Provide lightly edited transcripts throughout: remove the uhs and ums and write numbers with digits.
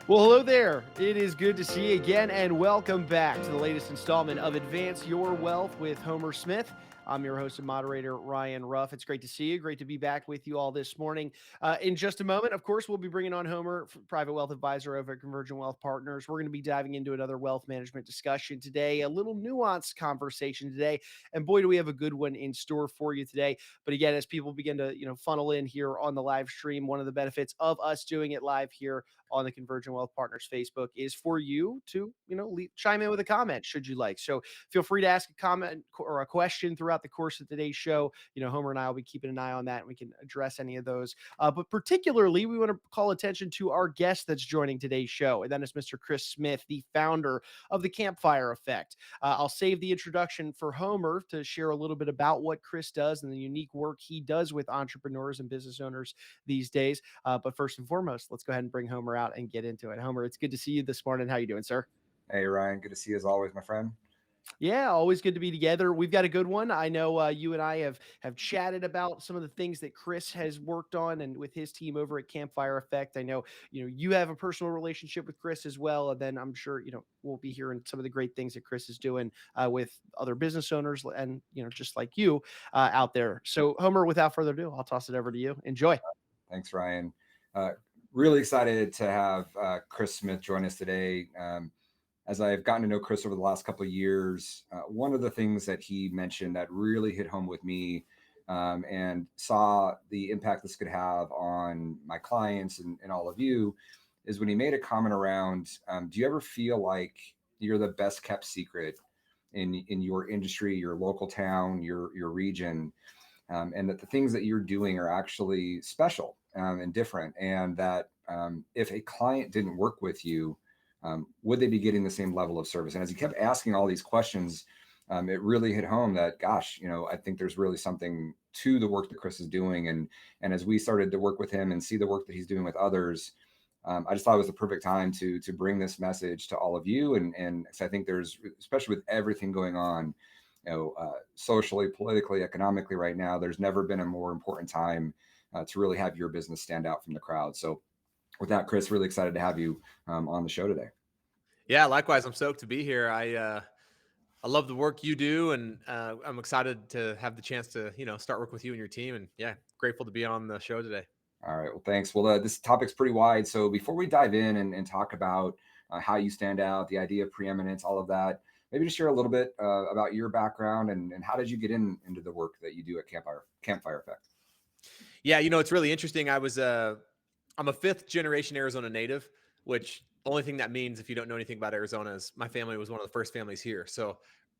Well, hello there. It is good to see you again, and welcome back to the latest installment of Advance Your Wealth with Homer Smith. I'm your host and moderator, Ryan Ruff. It's great to see you. Great to be back with you all this morning. In just a moment, of course, we'll be bringing on Homer, private wealth advisor over at Convergent Wealth Partners. We're going to be diving into another wealth management discussion today, a little nuanced conversation today. And boy, do we have a good one in store for you today. But again, as people begin to funnel in here on the live stream, one of the benefits of us doing it live here on the Convergent Wealth Partners Facebook is for you to, chime in with a comment should you like. So feel free to ask a comment or a question throughout the course of today's show. Homer and I will be keeping an eye on that, and we can address any of those. But particularly, we want to call attention to our guest that's joining today's show, and that is Mr. Chris Smith, the founder of the Campfire Effect. I'll save the introduction for Homer to share a little bit about what Chris does and the unique work he does with entrepreneurs and business owners these days. But first and foremost, let's go ahead and bring Homer out and get into it. Homer, it's good to see you this morning. How you doing, sir? Hey, Ryan. Good to see you as always, my friend. Yeah, always good to be together. We've got a good one. I know you and I have chatted about some of the things that Chris has worked on and with his team over at Campfire Effect. I know you have a personal relationship with Chris as well, and then I'm sure we'll be hearing some of the great things that Chris is doing with other business owners and just like you out there. So Homer, without further ado, I'll toss it over to you. Enjoy. Thanks, Ryan. Really excited to have Chris Smith join us today. As I've gotten to know Chris over the last couple of years, one of the things that he mentioned that really hit home with me and saw the impact this could have on my clients and all of you is when he made a comment around, do you ever feel like you're the best kept secret in your industry, your local town, your region, and that the things that you're doing are actually special and different, and that if a client didn't work with you, would they be getting the same level of service? And as he kept asking all these questions, it really hit home that, gosh, I think there's really something to the work that Chris is doing. And as we started to work with him and see the work that he's doing with others, I just thought it was the perfect time to bring this message to all of you. And so I think there's, especially with everything going on, socially, politically, economically right now, there's never been a more important time to really have your business stand out from the crowd. So with that, Chris, really excited to have you on the show today. Yeah, likewise. I'm stoked to be here. I love the work you do, and I'm excited to have the chance to, start work with you and your team. And yeah, grateful to be on the show today. All right. Well, thanks. Well, this topic's pretty wide. So before we dive in and talk about how you stand out, the idea of preeminence, all of that, maybe just share a little bit about your background and how did you get into the work that you do at Campfire Effect? Yeah, it's really interesting. I'm a fifth generation Arizona native, which the only thing that means if you don't know anything about Arizona is my family was one of the first families here. So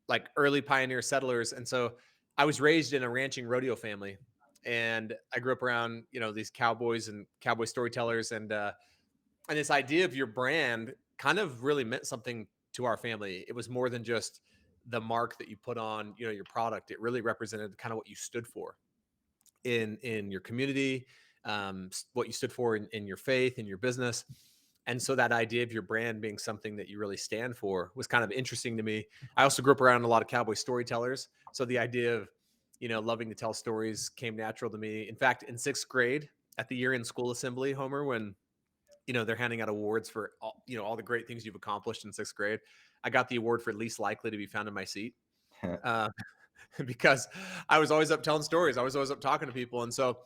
like early pioneer settlers. And so I was raised in a ranching rodeo family, and I grew up around, these cowboys and cowboy storytellers. And this idea of your brand kind of really meant something to our family. It was more than just the mark that you put on, your product. It really represented kind of what you stood for in your community, what you stood for in your faith, in your business. And so that idea of your brand being something that you really stand for was kind of interesting to me. I also grew up around a lot of cowboy storytellers. So the idea of, loving to tell stories came natural to me. In fact, in sixth grade at the year-end school assembly, Homer, when, they're handing out awards for all the great things you've accomplished in sixth grade, I got the award for least likely to be found in my seat. Because I was always up telling stories. I was always up talking to people. And so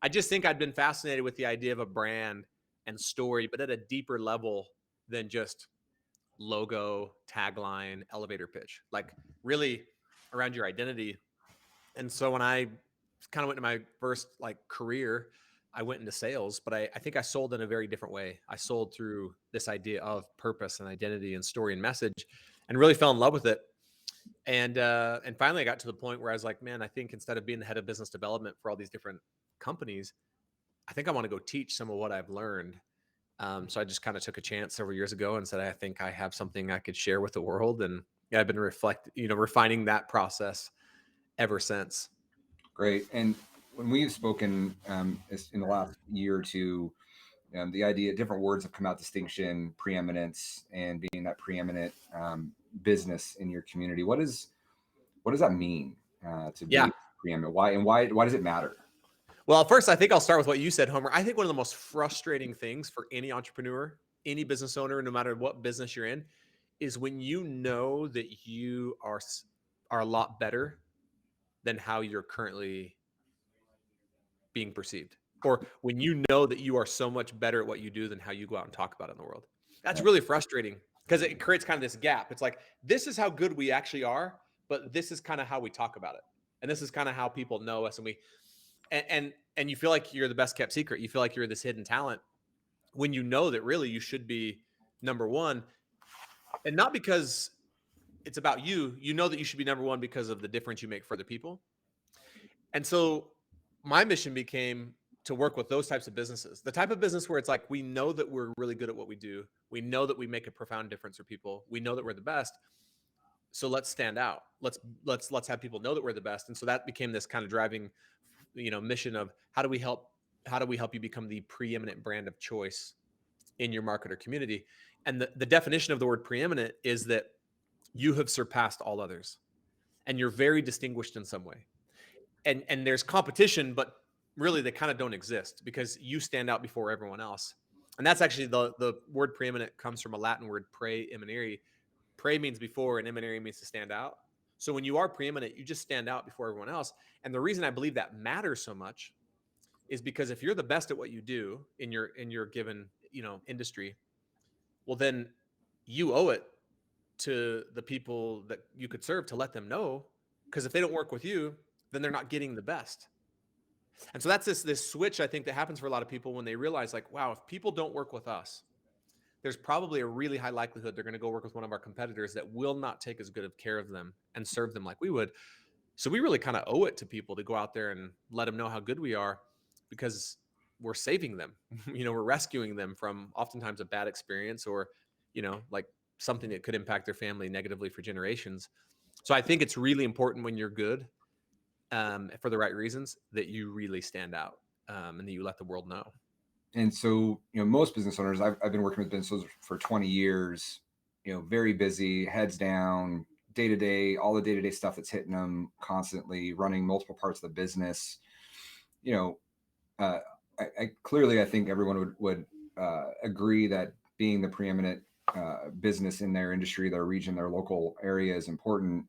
I just think I'd been fascinated with the idea of a brand and story, but at a deeper level than just logo, tagline, elevator pitch, like really around your identity. And so when I kind of went into my first career, I went into sales, but I think I sold in a very different way. I sold through this idea of purpose and identity and story and message, and really fell in love with it. And finally I got to the point where I was like, man, I think instead of being the head of business development for all these different companies, I think I want to go teach some of what I've learned. So I just kind of took a chance several years ago and said, I think I have something I could share with the world. And yeah, I've been refining that process ever since. Great. And when we've spoken in the last year or two, the idea, different words have come out: distinction, preeminence, and being that preeminent business in your community. What does that mean to be preeminent? Why does it matter? Well, first, I think I'll start with what you said, Homer. I think one of the most frustrating things for any entrepreneur, any business owner, no matter what business you're in, is when you know that you are a lot better than how you're currently being perceived, or when you know that you are so much better at what you do than how you go out and talk about it in the world. That's really frustrating because it creates kind of this gap. It's like, this is how good we actually are, but this is kind of how we talk about it, and this is kind of how people know us, and and you feel like you're the best kept secret. You feel like you're this hidden talent when you know that really you should be number one, and not because it's about you. You know that you should be number one because of the difference you make for other people. And so my mission became to work with those types of businesses, the type of business where it's like, we know that we're really good at what we do. We know that we make a profound difference for people. We know that we're the best. So let's stand out. Let's have people know that we're the best. And so that became this kind of driving, mission of how do we help you become the preeminent brand of choice in your market or community. And the definition of the word preeminent is that you have surpassed all others and you're very distinguished in some way. And there's competition, but really they kind of don't exist because you stand out before everyone else. And that's actually the word preeminent comes from a Latin word pre eminere. Pre means before and eminere means to stand out. So when you are preeminent, you just stand out before everyone else. And the reason I believe that matters so much is because if you're the best at what you do in your given, industry, well, then you owe it to the people that you could serve to let them know, because if they don't work with you, then they're not getting the best. And so that's this switch, I think, that happens for a lot of people when they realize, like, wow, if people don't work with us, there's probably a really high likelihood they're going to go work with one of our competitors that will not take as good of care of them and serve them like we would. So we really kind of owe it to people to go out there and let them know how good we are, because we're saving them. We're rescuing them from oftentimes a bad experience, or, like something that could impact their family negatively for generations. So I think it's really important when you're good, for the right reasons, that you really stand out, and that you let the world know. And so, most business owners, I've been working with businesses for 20 years, very busy, heads down, day to day, all the day-to-day stuff that's hitting them constantly, running multiple parts of the business. I think everyone would agree that being the preeminent business in their industry, their region, their local area is important.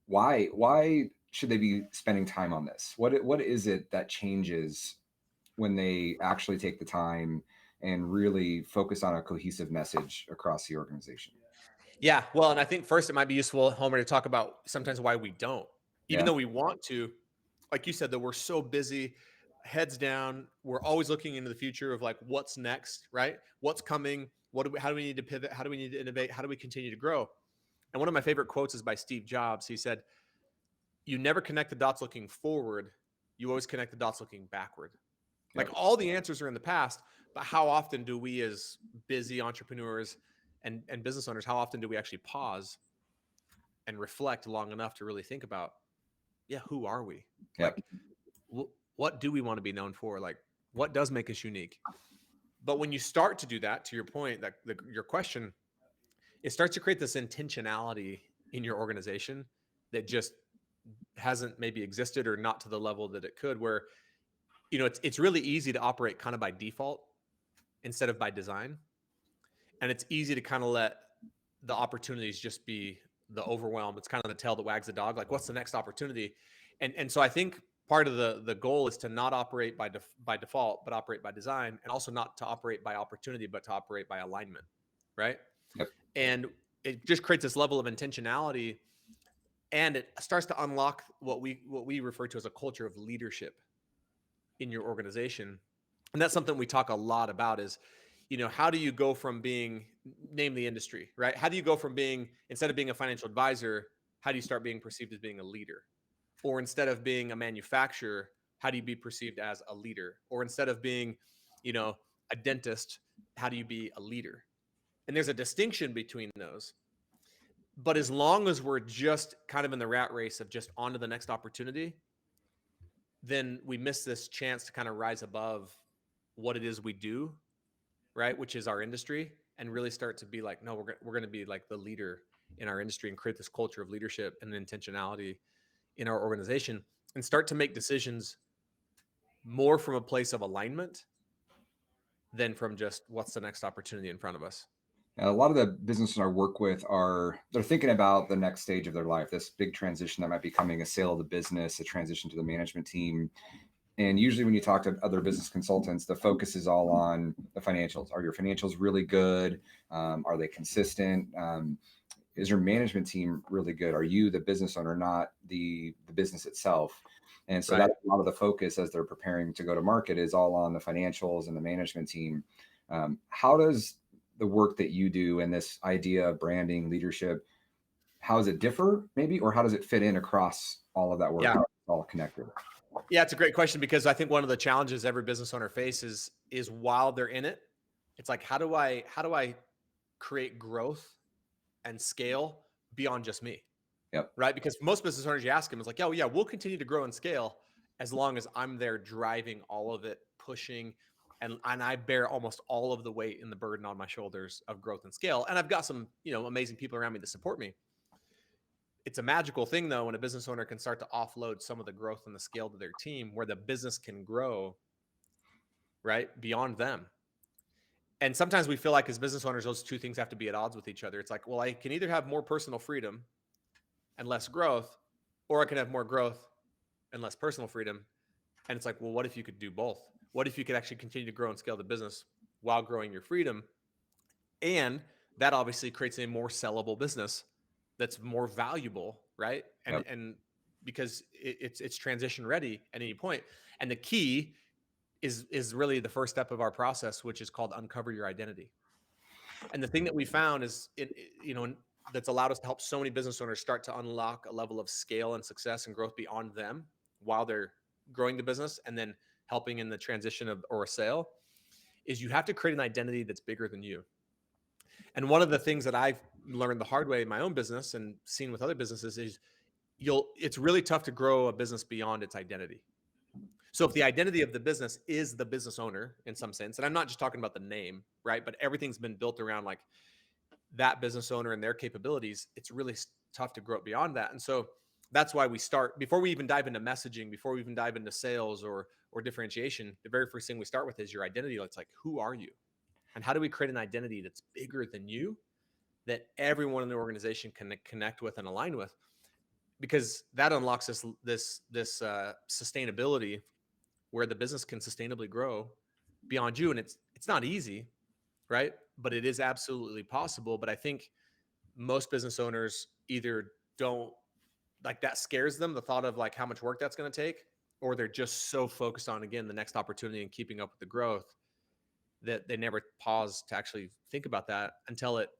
Why should they be spending time on this? What is it that changes when they actually take the time and really focus on a cohesive message across the organization? Yeah, well, and I think first it might be useful, Homer, to talk about sometimes why we don't, even though we want to. Like you said, that we're so busy, heads down. We're always looking into the future of like, what's next, right? What's coming? How do we need to pivot? How do we need to innovate? How do we continue to grow? And one of my favorite quotes is by Steve Jobs. He said, "You never connect the dots looking forward. You always connect the dots looking backward." Like, all the answers are in the past, but how often do we, as busy entrepreneurs and business owners, how often do we actually pause and reflect long enough to really think about, who are we? Yep. Like, what do we want to be known for? Like, what does make us unique? But when you start to do that, to your point, that your question, it starts to create this intentionality in your organization that just hasn't maybe existed, or not to the level that it could, where, it's really easy to operate kind of by default instead of by design. And it's easy to kind of let the opportunities just be the overwhelm. It's kind of the tail that wags the dog. Like, what's the next opportunity? And so I think part of the goal is to not operate by default, but operate by design, and also not to operate by opportunity, but to operate by alignment. Right. Yep. And it just creates this level of intentionality, and it starts to unlock what we refer to as a culture of leadership in your organization. And that's something we talk a lot about is, how do you go from being, name the industry, right? How do you go from being, instead of being a financial advisor, how do you start being perceived as being a leader? Or instead of being a manufacturer, how do you be perceived as a leader? Or instead of being, a dentist, how do you be a leader? And there's a distinction between those. But as long as we're just kind of in the rat race of just on to the next opportunity, then we miss this chance to kind of rise above what it is we do, right? Which is our industry, and really start to be like, no, we're going to be like the leader in our industry and create this culture of leadership and intentionality in our organization and start to make decisions more from a place of alignment than from just what's the next opportunity in front of us. And a lot of the businesses I work with they're thinking about the next stage of their life, this big transition that might be coming, a sale of the business, a transition to the management team. And usually when you talk to other business consultants, the focus is all on the financials. Are your financials really good? Are they consistent? Is your management team really good? Are you the business owner, not the business itself? And so Right. that's a lot of the focus as they're preparing to go to market is all on the financials and the management team. How does the work that you do and this idea of branding, leadership, how does it differ maybe, or how does it fit in across all of that work? Yeah. How it's all connected? Yeah, it's a great question, because I think one of the challenges every business owner faces is while they're in it, it's like, how do I create growth and scale beyond just me? Yep. Right? Because most business owners, you ask them, it's like, oh yeah, we'll continue to grow and scale as long as I'm there driving all of it, pushing, and I bear almost all of the weight and the burden on my shoulders of growth and scale. And I've got some, amazing people around me that support me. It's a magical thing though when a business owner can start to offload some of the growth and the scale to their team, where the business can grow right beyond them. And sometimes we feel like as business owners, those two things have to be at odds with each other. It's like, well, I can either have more personal freedom and less growth, or I can have more growth and less personal freedom. And it's like, well, what if you could do both? What if you could actually continue to grow and scale the business while growing your freedom? And that obviously creates a more sellable business that's more valuable, right? And Yep. and because it's transition ready at any point. And the key is really the first step of our process, which is called uncover your identity. And the thing that we found is that's allowed us to help so many business owners start to unlock a level of scale and success and growth beyond them while they're growing the business and then helping in the transition of or a sale, is you have to create an identity that's bigger than you. And one of the things that I've learned the hard way in my own business and seen with other businesses is it's really tough to grow a business beyond its identity. So if the identity of the business is the business owner in some sense, and I'm not just talking about the name, right? But everything's been built around like that business owner and their capabilities, it's really tough to grow it beyond that. And so that's why we start, before we even dive into messaging, before we even dive into sales or differentiation, the very first thing we start with is your identity. It's like, who are you? And how do we create an identity that's bigger than you, that everyone in the organization can connect with and align with? Because that unlocks this sustainability where the business can sustainably grow beyond you. And it's not easy, right? But it is absolutely possible. But I think most business owners either don't, like, that scares them, the thought of like how much work that's going to take, or they're just so focused on, again, the next opportunity and keeping up with the growth that they never pause to actually think about that until it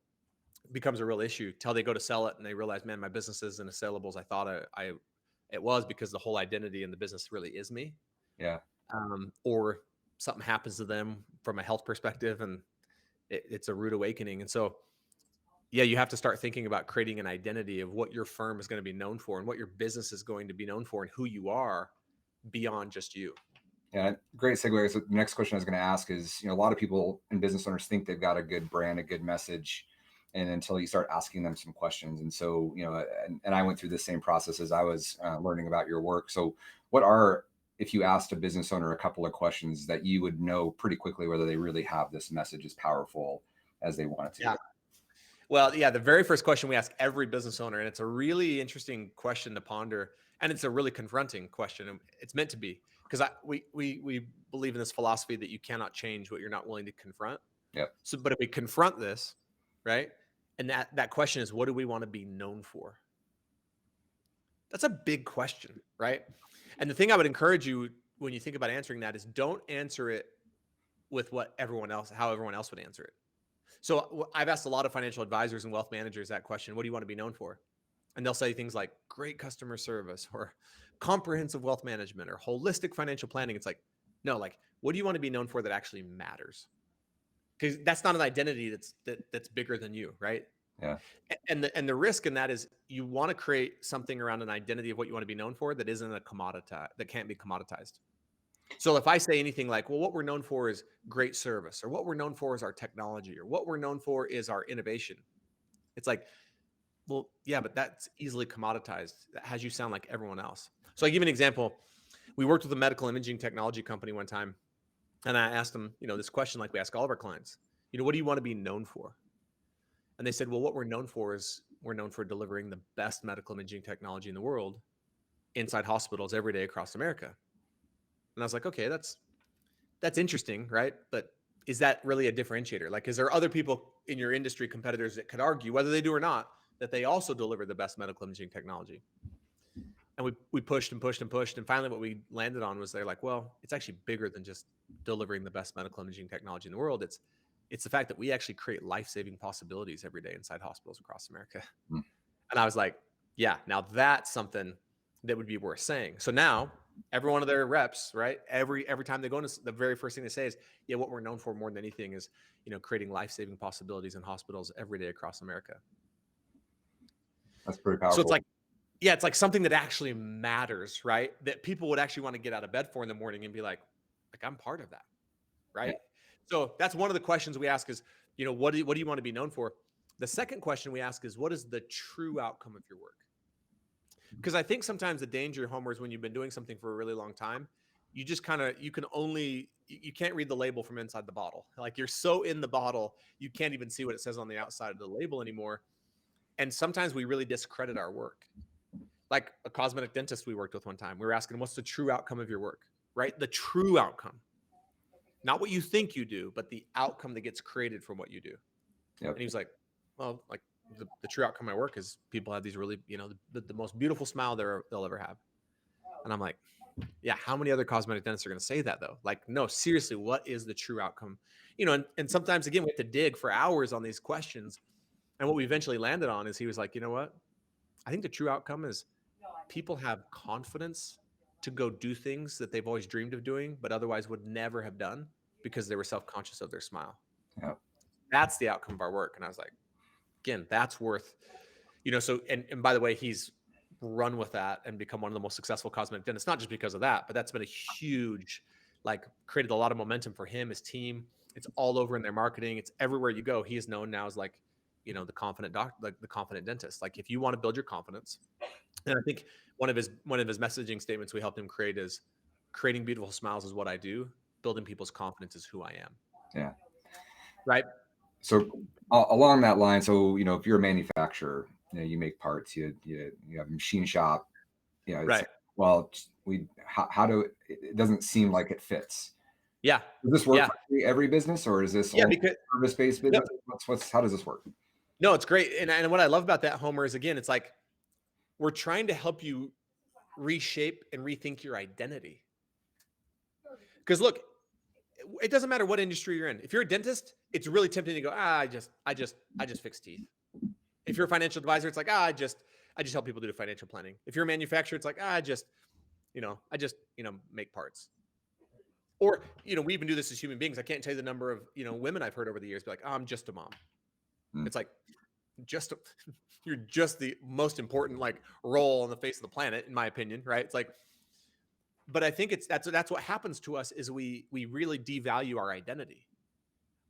becomes a real issue, till they go to sell it and they realize, man, my business isn't as sellable as I thought it was, because the whole identity in the business really is me. Yeah. Or something happens to them from a health perspective and it's a rude awakening. And so, yeah, you have to start thinking about creating an identity of what your firm is going to be known for and what your business is going to be known for and who you are beyond just you. Yeah, great segue. So the next question I was going to ask is, a lot of people and business owners think they've got a good brand, a good message, and until you start asking them some questions. And so, and I went through the same process as I was learning about your work. So if you asked a business owner a couple of questions that you would know pretty quickly whether they really have this message as powerful as they want it to? Yeah. Well, yeah, the very first question we ask every business owner, and it's a really interesting question to ponder, and it's a really confronting question, and it's meant to be, because we believe in this philosophy that you cannot change what you're not willing to confront. Yep. So, but if we confront this, right, and that question is, what do we want to be known for? That's a big question, right? And the thing I would encourage you when you think about answering that is, don't answer it with how everyone else would answer it. So I've asked a lot of financial advisors and wealth managers that question: what do you want to be known for? And they'll say things like great customer service or comprehensive wealth management or holistic financial planning. It's like, no, like, what do you want to be known for that actually matters? Because that's not an identity that's bigger than you, right? Yeah. And the risk in that is you want to create something around an identity of what you want to be known for that isn't that can't be commoditized. So if I say anything like, well, what we're known for is great service, or what we're known for is our technology, or what we're known for is our innovation, it's like, Well, yeah, but that's easily commoditized. That has you sound like everyone else. So I give you an example. We worked with a medical imaging technology company one time, and I asked them, this question like we ask all of our clients, what do you want to be known for? And they said, well, what we're known for is we're known for delivering the best medical imaging technology in the world inside hospitals every day across America. And I was like, okay, that's interesting, right? But is that really a differentiator? Like, is there other people in your industry, competitors, that could argue, whether they do or not, that they also deliver the best medical imaging technology? And we pushed and pushed and pushed. And finally, what we landed on was they're like, well, it's actually bigger than just delivering the best medical imaging technology in the world. It's the fact that we actually create life-saving possibilities every day inside hospitals across America. Mm. And I was like, yeah, now that's something that would be worth saying. So now every one of their reps, right? Every time they go into, the very first thing they say is, yeah, what we're known for more than anything is, creating life-saving possibilities in hospitals every day across America. That's pretty powerful. So it's like, yeah, it's like something that actually matters, right? That people would actually want to get out of bed for in the morning and be like I'm part of that, right? Yeah. So that's one of the questions we ask is, what do you want to be known for? The second question we ask is, what is the true outcome of your work? Because I think sometimes the danger, Homer, is when you've been doing something for a really long time, you just you can't read the label from inside the bottle. Like, you're so in the bottle, you can't even see what it says on the outside of the label anymore. And sometimes we really discredit our work. Like a cosmetic dentist we worked with one time, we were asking, what's the true outcome of your work, right? The true outcome, not what you think you do, but the outcome that gets created from what you do. Yep. And he was like, well, like the true outcome of my work is people have these really, the most beautiful smile they'll ever have. And I'm like, yeah, how many other cosmetic dentists are going to say that though? Like, no, seriously, what is the true outcome? And sometimes, again, we have to dig for hours on these questions. And what we eventually landed on is he was like, you know what? I think the true outcome is people have confidence to go do things that they've always dreamed of doing, but otherwise would never have done because they were self-conscious of their smile. Yeah. That's the outcome of our work. And I was like, again, that's worth, so, and by the way, he's run with that and become one of the most successful cosmetic dentists, not just because of that, but that's been a huge, created a lot of momentum for him, his team. It's all over in their marketing. It's everywhere you go. He is known now as the confident doctor, like the confident dentist. Like, if you want to build your confidence, and I think one of his messaging statements we helped him create is, creating beautiful smiles is what I do. Building people's confidence is who I am. Yeah. Right. So along that line, so, if you're a manufacturer, you make parts, you have a machine shop, right. Well, how do it doesn't seem like it fits. Yeah. Does this work for every business, or is this service-based business? How does this work? No, it's great. And what I love about that, Homer, is, again, it's like, we're trying to help you reshape and rethink your identity. Because look, it doesn't matter what industry you're in. If you're a dentist, it's really tempting to go, I just fix teeth. If you're a financial advisor, it's like, I just help people do financial planning. If you're a manufacturer, it's like, I just make parts. Or, we even do this as human beings. I can't tell you the number of, women I've heard over the years be like, I'm just a mom. It's like, you're just the most important role on the face of the planet, in my opinion, right? It's like, but I think that's what happens to us is we really devalue our identity.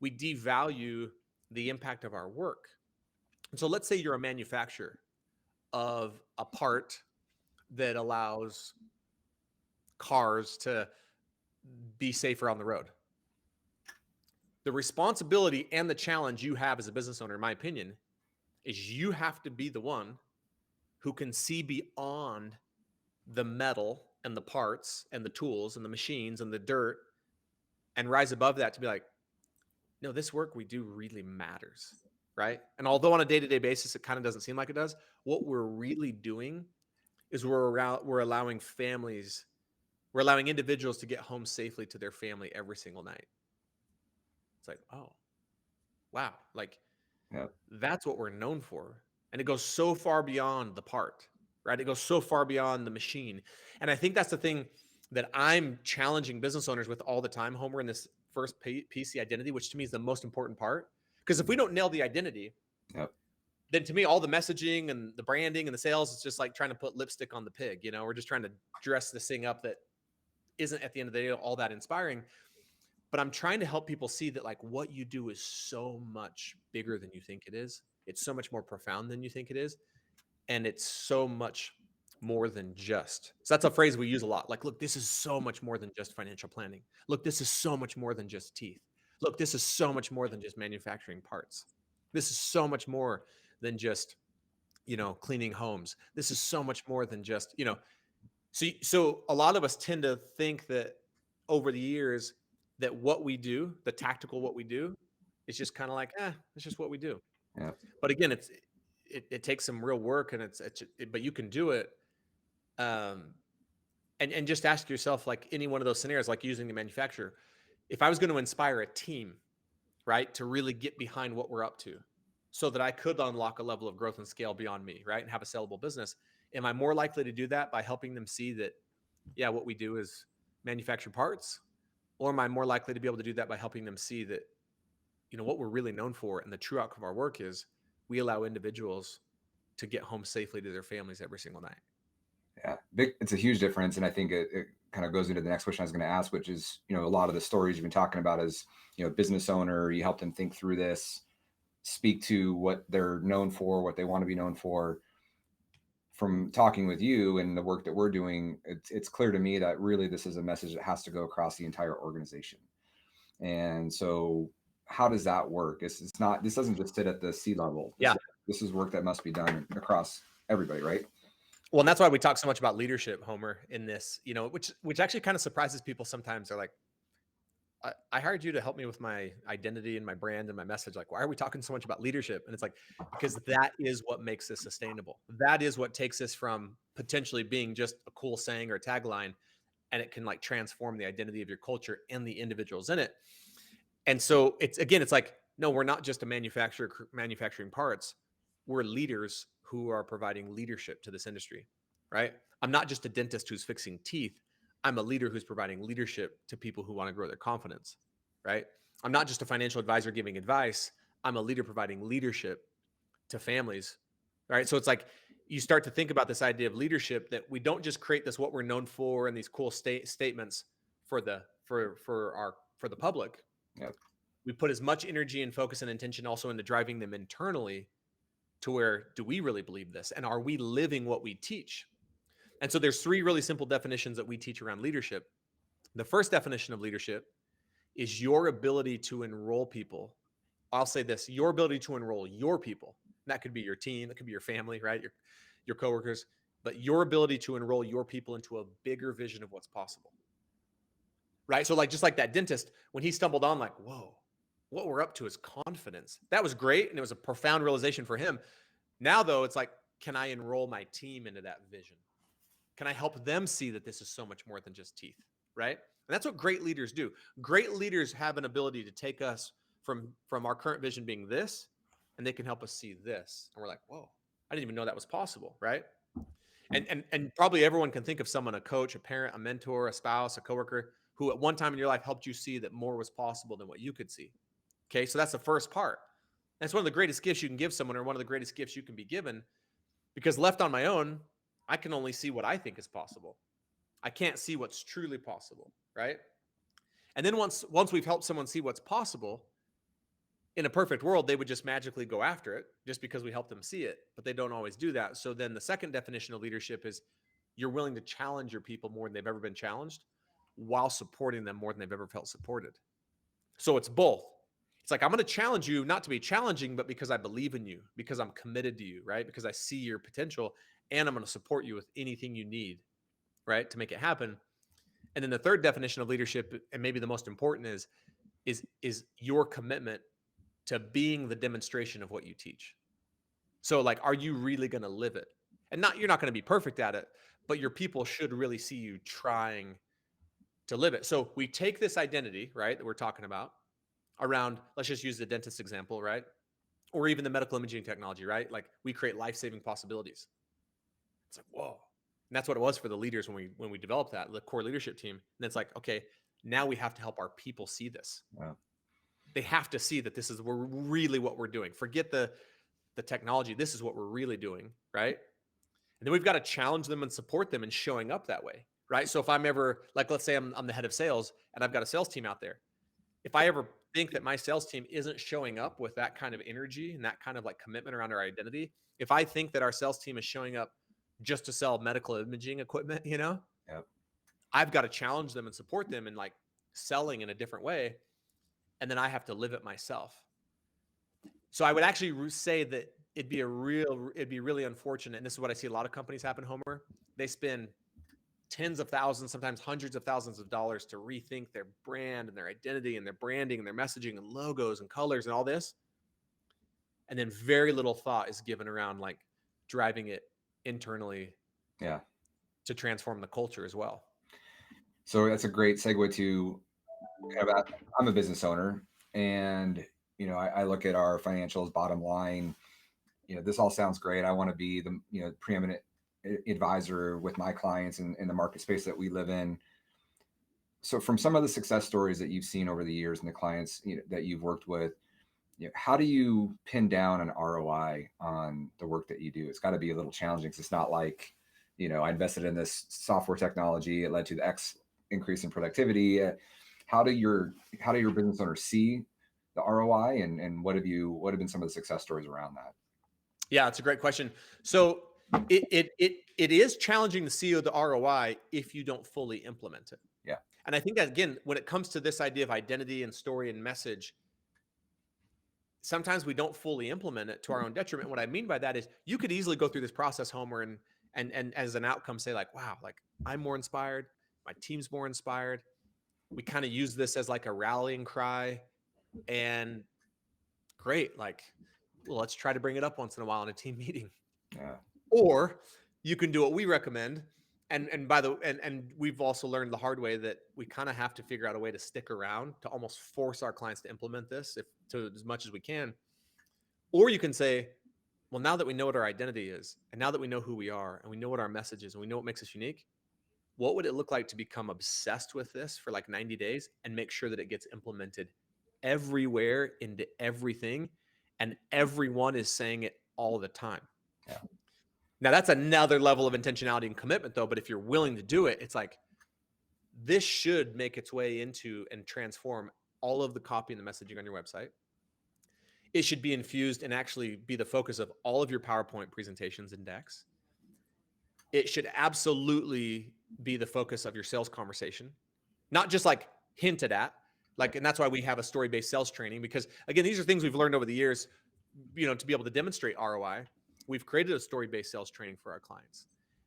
We devalue the impact of our work. And so let's say you're a manufacturer of a part that allows cars to be safer on the road. The responsibility and the challenge you have as a business owner, in my opinion, is you have to be the one who can see beyond the metal and the parts and the tools and the machines and the dirt and rise above that to be like, no, this work we do really matters, right? And although on a day-to-day basis, it kind of doesn't seem like it does, what we're really doing is we're allowing individuals to get home safely to their family every single night. It's like, oh, wow. That's what we're known for. And it goes so far beyond the part, right? It goes so far beyond the machine. And I think that's the thing that I'm challenging business owners with all the time, Homer, in this first piece, the identity, which to me is the most important part. Because if we don't nail the identity, then to me, all the messaging and the branding and the sales is just like trying to put lipstick on the pig. We're just trying to dress this thing up that isn't at the end of the day all that inspiring. But I'm trying to help people see that what you do is so much bigger than you think it is. It's so much more profound than you think it is. And it's so much more than just. So that's a phrase we use a lot. Like, look, this is so much more than just financial planning. Look, this is so much more than just teeth. Look, this is so much more than just manufacturing parts. This is so much more than just, cleaning homes. This is so much more than just, so a lot of us tend to think that over the years that what we do, the tactical what we do, is just kind of like, it's just what we do. Yeah. But again, it takes some real work, and but you can do it. And just ask yourself, like any one of those scenarios, like using the manufacturer, if I was going to inspire a team, right, to really get behind what we're up to, so that I could unlock a level of growth and scale beyond me, right, and have a sellable business, am I more likely to do that by helping them see that, yeah, what we do is manufacture parts, or am I more likely to be able to do that by helping them see that, what we're really known for and the true outcome of our work is we allow individuals to get home safely to their families every single night? Yeah, it's a huge difference. And I think it kind of goes into the next question I was going to ask, which is, a lot of the stories you've been talking about as, business owner, you help them think through this, speak to what they're known for, what they want to be known for. From talking with you and the work that we're doing, it's clear to me that really this is a message that has to go across the entire organization. And so how does that work? This doesn't just sit at the C-level. This is work that must be done across everybody, right? Well, and that's why we talk so much about leadership, Homer, in this, which actually kind of surprises people sometimes. They're like, I hired you to help me with my identity and my brand and my message. Like, why are we talking so much about leadership? And it's like, because that is what makes this sustainable. That is what takes us from potentially being just a cool saying or a tagline, and it can like transform the identity of your culture and the individuals in it. And so it's like, no, we're not just a manufacturer manufacturing parts. We're leaders who are providing leadership to this industry, right? I'm not just a dentist who's fixing teeth. I'm a leader who's providing leadership to people who want to grow their confidence, right? I'm not just a financial advisor giving advice. I'm a leader providing leadership to families, right? So it's like you start to think about this idea of leadership, that we don't just create this what we're known for and these cool statements for the public. Yep. We put as much energy and focus and intention also into driving them internally to where, do we really believe this? And are we living what we teach? And so there's three really simple definitions that we teach around leadership. The first definition of leadership is your ability to enroll people. I'll say this, your ability to enroll your people. That could be your team, that could be your family, right? Your coworkers, but your ability to enroll your people into a bigger vision of what's possible. Right? So like, just like that dentist, when he stumbled on, like, whoa, what we're up to is confidence. That was great. And it was a profound realization for him. Now though, it's like, can I enroll my team into that vision? Can I help them see that this is so much more than just teeth, right? And that's what great leaders do. Great leaders have an ability to take us from our current vision being this, and they can help us see this. And we're like, whoa, I didn't even know that was possible, right? And probably everyone can think of someone, a coach, a parent, a mentor, a spouse, a coworker, who at one time in your life helped you see that more was possible than what you could see. Okay, so that's the first part. That's one of the greatest gifts you can give someone, or one of the greatest gifts you can be given, because left on my own, I can only see what I think is possible. I can't see what's truly possible, right? And then once we've helped someone see what's possible, in a perfect world, they would just magically go after it just because we help them see it, but they don't always do that. So then the second definition of leadership is you're willing to challenge your people more than they've ever been challenged, while supporting them more than they've ever felt supported. So it's both. It's like, I'm going to challenge you not to be challenging, but because I believe in you, because I'm committed to you, right? Because I see your potential, and I'm going to support you with anything you need, right, to make it happen. And then the third definition of leadership, and maybe the most important, is your commitment to being the demonstration of what you teach. So like, are you really going to live it? And you're not going to be perfect at it, but your people should really see you trying to live it. So we take this identity, right, that we're talking about around, let's just use the dentist example, right? Or even the medical imaging technology, right? Like, we create life-saving possibilities. It's like, whoa. And that's what it was for the leaders when we developed that, the core leadership team. And it's like, okay, now we have to help our people see this. Wow. They have to see that this is really what we're doing. Forget the technology. This is what we're really doing, right? And then we've got to challenge them and support them in showing up that way, right? So if I'm ever, like, let's say I'm the head of sales and I've got a sales team out there, if I ever think that my sales team isn't showing up with that kind of energy and that kind of like commitment around our identity, if I think that our sales team is showing up just to sell medical imaging equipment, Yep. I've got to challenge them and support them in like selling in a different way. And then I have to live it myself. So I would actually say that it'd be really unfortunate. And this is what I see a lot of companies happen, Homer. They spend tens of thousands, sometimes hundreds of thousands of dollars to rethink their brand and their identity and their branding and their messaging and logos and colors and all this. And then very little thought is given around like driving it internally to transform the culture as well. So that's a great segue to I'm a business owner, and I look at our financials, bottom line. This all sounds great. I want to be the preeminent advisor with my clients in the market space that we live in. So from some of the success stories that you've seen over the years and the clients that you've worked with, how do you pin down an ROI on the work that you do? It's got to be a little challenging because it's not like, I invested in this software technology, it led to the X increase in productivity. How do your business owners see the ROI, and what have been some of the success stories around that? Yeah, it's a great question. So it is challenging to see the ROI if you don't fully implement it. Yeah. And I think that, again, when it comes to this idea of identity and story and message, sometimes we don't fully implement it to our own detriment. What I mean by that is you could easily go through this process, Homer, and as an outcome say like, wow, like I'm more inspired, my team's more inspired. We kind of use this as like a rallying cry, and great, like, well, let's try to bring it up once in a while in a team meeting. Yeah. Or you can do what we recommend. And we've also learned the hard way that we kind of have to figure out a way to stick around to almost force our clients to implement this to as much as we can. Or you can say, well, now that we know what our identity is, and now that we know who we are, and we know what our message is, and we know what makes us unique, what would it look like to become obsessed with this for like 90 days and make sure that it gets implemented everywhere into everything, and everyone is saying it all the time? Yeah. Now that's another level of intentionality and commitment though. But if you're willing to do it, it's like, this should make its way into and transform all of the copy and the messaging on your website. It should be infused and actually be the focus of all of your PowerPoint presentations and decks. It should absolutely be the focus of your sales conversation, not just like hinted at, like, and that's why we have a story-based sales training, because again, these are things we've learned over the years, to be able to demonstrate ROI. We've created a story-based sales training for our clients.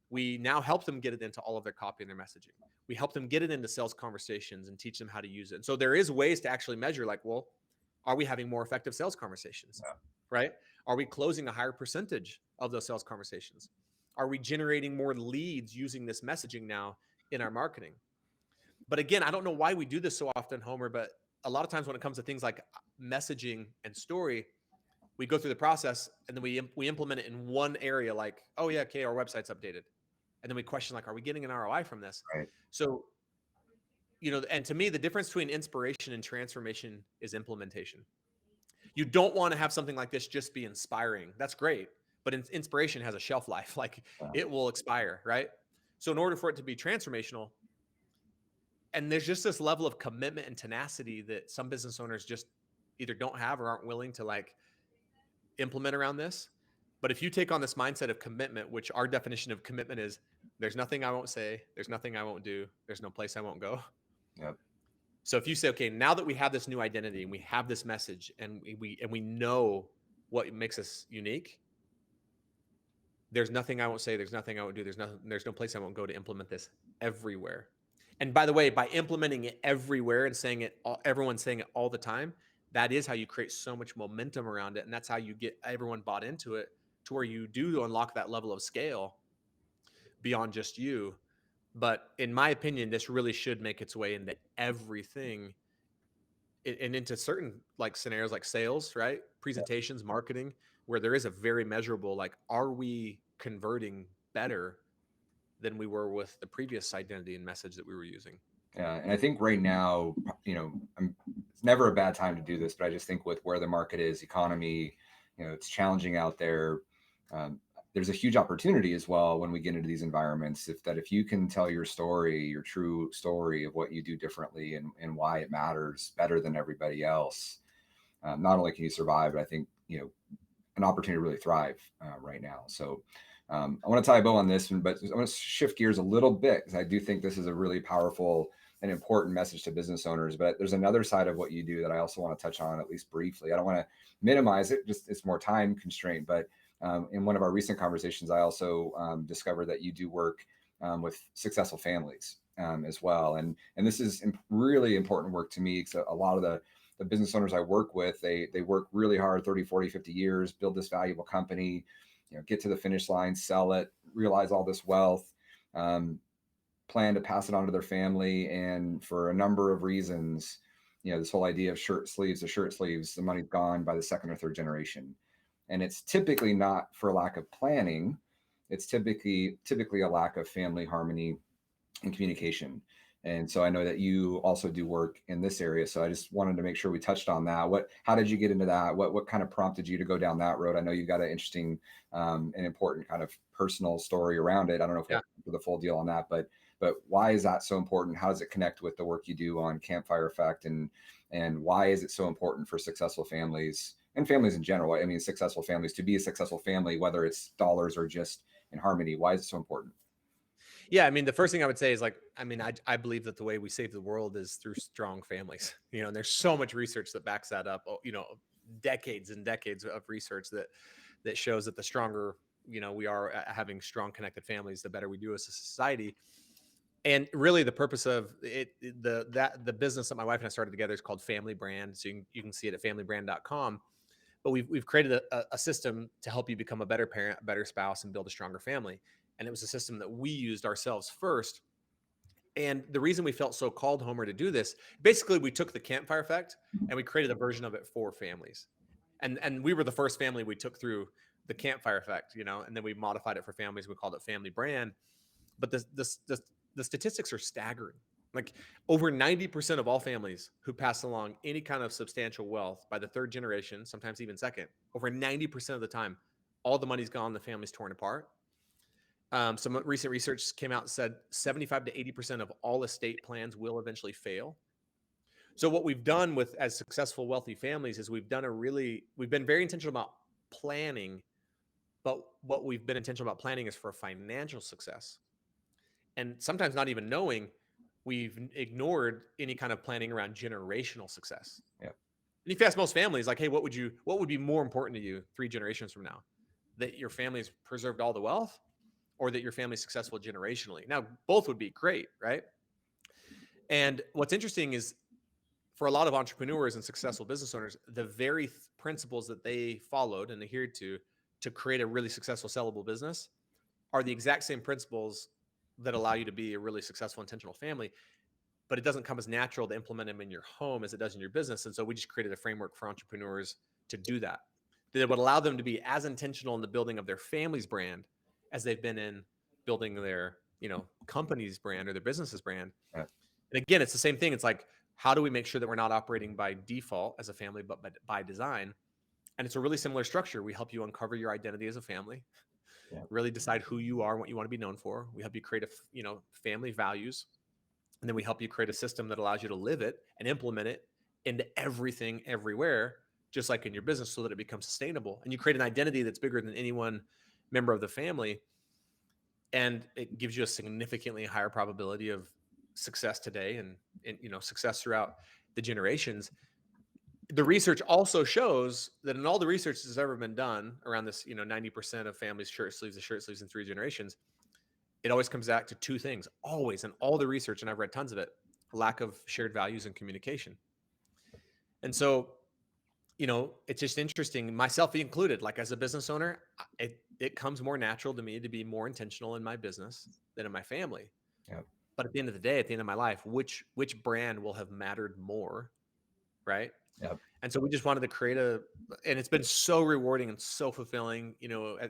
We now help them get it into all of their copy and their messaging. We help them get it into sales conversations and teach them how to use it. And so there is ways to actually measure, like, well, are we having more effective sales conversations? Yeah. Right? Are we closing a higher percentage of those sales conversations? Are we generating more leads using this messaging now in our marketing? But again, I don't know why we do this so often, Homer, but a lot of times when it comes to things like messaging and story, we go through the process and then we implement it in one area, like, oh yeah, okay, our website's updated. And then we question, like, are we getting an ROI from this? Right. So, and to me, the difference between inspiration and transformation is implementation. You don't want to have something like this just be inspiring. That's great. But inspiration has a shelf life. Like, it will expire, right? So in order for it to be transformational, and there's just this level of commitment and tenacity that some business owners just either don't have or aren't willing to like implement around this. But if you take on this mindset of commitment, which our definition of commitment is, there's nothing I won't say, there's nothing I won't do, there's no place I won't go. Yep. So if you say, okay, now that we have this new identity and we have this message and we know what makes us unique, there's nothing I won't say, there's nothing I won't do, there's no place I won't go to implement this everywhere. And by the way, by implementing it everywhere and saying it, everyone's saying it all the time, that is how you create so much momentum around it. And that's how you get everyone bought into it to where you do unlock that level of scale beyond just you. But in my opinion, this really should make its way into everything and into certain like scenarios like sales, right? Presentations, marketing, where there is a very measurable, like, are we converting better than we were with the previous identity and message that we were using? Yeah. And I think right now, it's never a bad time to do this, but I just think with where the market is, economy, it's challenging out there. there's a huge opportunity as well when we get into these environments. If you can tell your story, your true story of what you do differently and why it matters better than everybody else, not only can you survive, but I think, an opportunity to really thrive right now. So I want to tie a bow on this one, but I want to shift gears a little bit because I do think this is a really powerful and important message to business owners. But there's another side of what you do that I also want to touch on, at least briefly. I don't want to minimize it, just it's more time constraint. But in one of our recent conversations, I also discovered that you do work with successful families as well. And this is really important work to me because a lot of the business owners I work with, they work really hard, 30, 40, 50 years, build this valuable company, get to the finish line, sell it, realize all this wealth, plan to pass it on to their family. And for a number of reasons, this whole idea of shirt sleeves, the money's gone by the second or third generation. And it's typically not for lack of planning. It's typically a lack of family harmony and communication. And so I know that you also do work in this area. So I just wanted to make sure we touched on that. How did you get into that? What kind of prompted you to go down that road? I know you've got an interesting and important kind of personal story around it. I don't know if we'll do the full deal on that, but why is that so important? How does it connect with the work you do on Campfire Effect? And why is it so important for successful families and families in general? I mean, successful families to be a successful family, whether it's dollars or just in harmony. Why is it so important? Yeah, I mean, the first thing I would say is I believe that the way we save the world is through strong families. And there's so much research that backs that up. Decades and decades of research that shows that the stronger we are at having strong connected families, the better we do as a society. And really, the purpose of it, the business that my wife and I started together is called Family Brand. So you can see it at familybrand.com. But we've created a system to help you become a better parent, a better spouse, and build a stronger family. And it was a system that we used ourselves first. And the reason we felt so called, Homer, to do this, basically, we took the Campfire Effect and we created a version of it for families. And we were the first family we took through the Campfire Effect, and then we modified it for families. We called it Family Brand. But the statistics are staggering. Like over 90% of all families who pass along any kind of substantial wealth by the third generation, sometimes even second, over 90% of the time, all the money's gone, the family's torn apart. Some recent research came out and said 75 to 80% of all estate plans will eventually fail. So what we've done with as successful, wealthy families is we've been very intentional about planning, but what we've been intentional about planning is for financial success. And sometimes not even knowing, we've ignored any kind of planning around generational success. Yeah. And if you ask most families, like, hey, what would be more important to you 3 generations from now? That your family's preserved all the wealth, or that your family's successful generationally? Now, both would be great, right? And what's interesting is for a lot of entrepreneurs and successful business owners, the very principles that they followed and adhered to create a really successful, sellable business are the exact same principles that allow you to be a really successful, intentional family. But it doesn't come as natural to implement them in your home as it does in your business. And so we just created a framework for entrepreneurs to do that would allow them to be as intentional in the building of their family's brand as they've been in building their company's brand or their business's brand. Yeah. And again, it's the same thing. It's like, how do we make sure that we're not operating by default as a family, but by design? And it's a really similar structure. We help you uncover your identity as a family, really decide who you are and what you want to be known for. We help you create family values. And then we help you create a system that allows you to live it and implement it into everything, everywhere, just like in your business, so that it becomes sustainable. And you create an identity that's bigger than any one member of the family. And it gives you a significantly higher probability of success today and success throughout the generations. The research also shows that in all the research that's ever been done around this, 90% of families shirt sleeves in 3 generations, it always comes back to 2 things, always, in all the research, and I've read tons of it: lack of shared values and communication. And so, it's just interesting, myself included, like as a business owner, it comes more natural to me to be more intentional in my business than in my family. Yep. But at the end of the day, at the end of my life, which brand will have mattered more, right? Yep. And so we just wanted to create and it's been so rewarding and so fulfilling.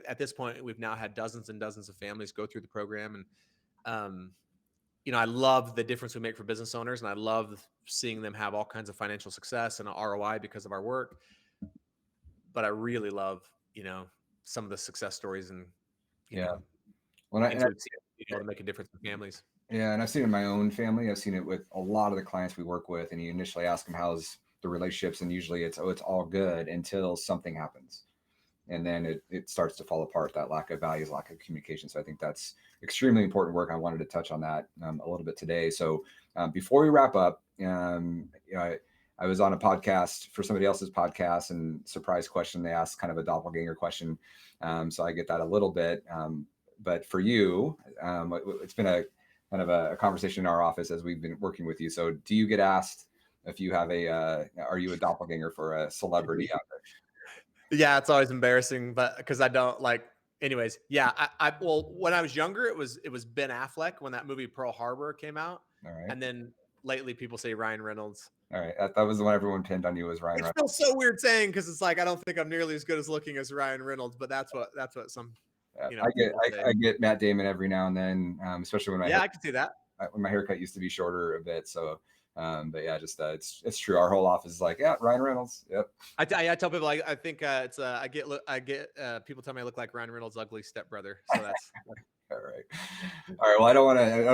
At this point, we've now had dozens and dozens of families go through the program. And, I love the difference we make for business owners. And I love seeing them have all kinds of financial success and ROI because of our work. But I really love, some of the success stories and you Yeah. know, Well, things we've seen be able to make a difference for families. yeah, and I've seen it in my own family. I've seen it with a lot of the clients we work with, and you initially ask them how's the relationships, and usually it's all good until something happens, and then it starts to fall apart. That lack of values, lack of communication. So I think that's extremely important work. I wanted to touch on that a little bit today. So before we wrap up, I was on a podcast for somebody else's podcast, and surprise question, they asked kind of a doppelganger question. So I get that a little bit. But for you, it's been a kind of a conversation in our office as we've been working with you. So do you get asked if you have are you a doppelganger for a celebrity out there? Yeah, it's always embarrassing, but because I don't like. Anyways, yeah, well, when I was younger, it was Ben Affleck when that movie Pearl Harbor came out, All right. and then lately people say Ryan Reynolds. All right. That was the one everyone pinned on you, was Ryan It Reynolds. feels so weird saying, because it's like I don't think I'm nearly as good as looking as Ryan Reynolds, but that's what some people say. I get Matt Damon every now and then, especially when I can see that. when my haircut used to be shorter a bit. So, but yeah, just it's true. Our whole office is like, yeah, Ryan Reynolds. Yep. I tell people, I think it's I get people tell me I look like Ryan Reynolds' ugly stepbrother. So that's All right. All right. Well, I don't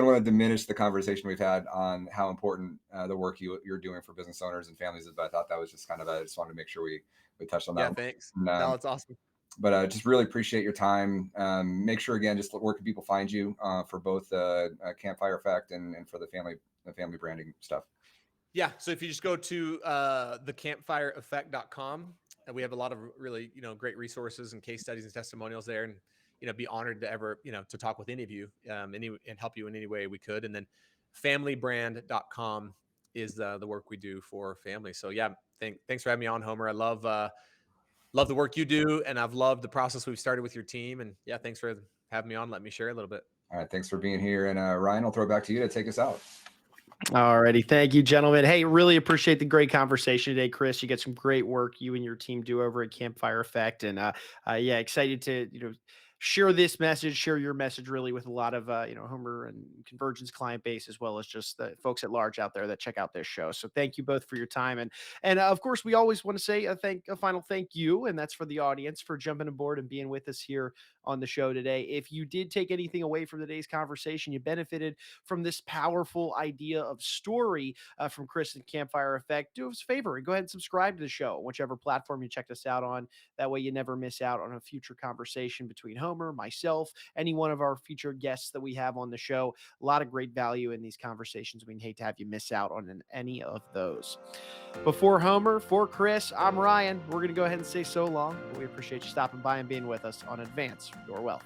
want to diminish the conversation we've had on how important the work you're doing for business owners and families is, but I thought that was just kind of I just wanted to make sure we touched on that. Yeah, thanks. And, no, it's awesome. But I just really appreciate your time. Make sure again, just where can people find you for both Campfire Effect and for the family branding stuff? Yeah. So if you just go to thecampfireeffect.com, and we have a lot of really, great resources and case studies and testimonials there, and, be honored to ever, to talk with any of you and help you in any way we could. And then familybrand.com is the work we do for families. So yeah, thanks for having me on, Homer. I love the work you do, and I've loved the process we've started with your team. And yeah, thanks for having me on. Let me share a little bit. All right. Thanks for being here. And Ryan, I'll throw it back to you to take us out. Alrighty. Thank you, gentlemen. Hey, really appreciate the great conversation today, Chris. You get some great work you and your team do over at Campfire Effect. And yeah, excited to, share this message, share your message really with a lot of, Homer and Convergence client base, as well as just the folks at large out there that check out this show. So thank you both for your time. And of course, we always want to say a final thank you. And that's for the audience for jumping aboard and being with us here on the show today. If you did take anything away from today's conversation, you benefited from this powerful idea of story from Chris and Campfire Effect, do us a favor and go ahead and subscribe to the show, whichever platform you checked us out on. That way you never miss out on a future conversation between Homer, myself, any one of our featured guests that we have on the show. A lot of great value in these conversations. We'd hate to have you miss out on any of those. Before Homer, for Chris, I'm Ryan. We're going to go ahead and say so long. We appreciate you stopping by and being with us on Advance Your Wealth.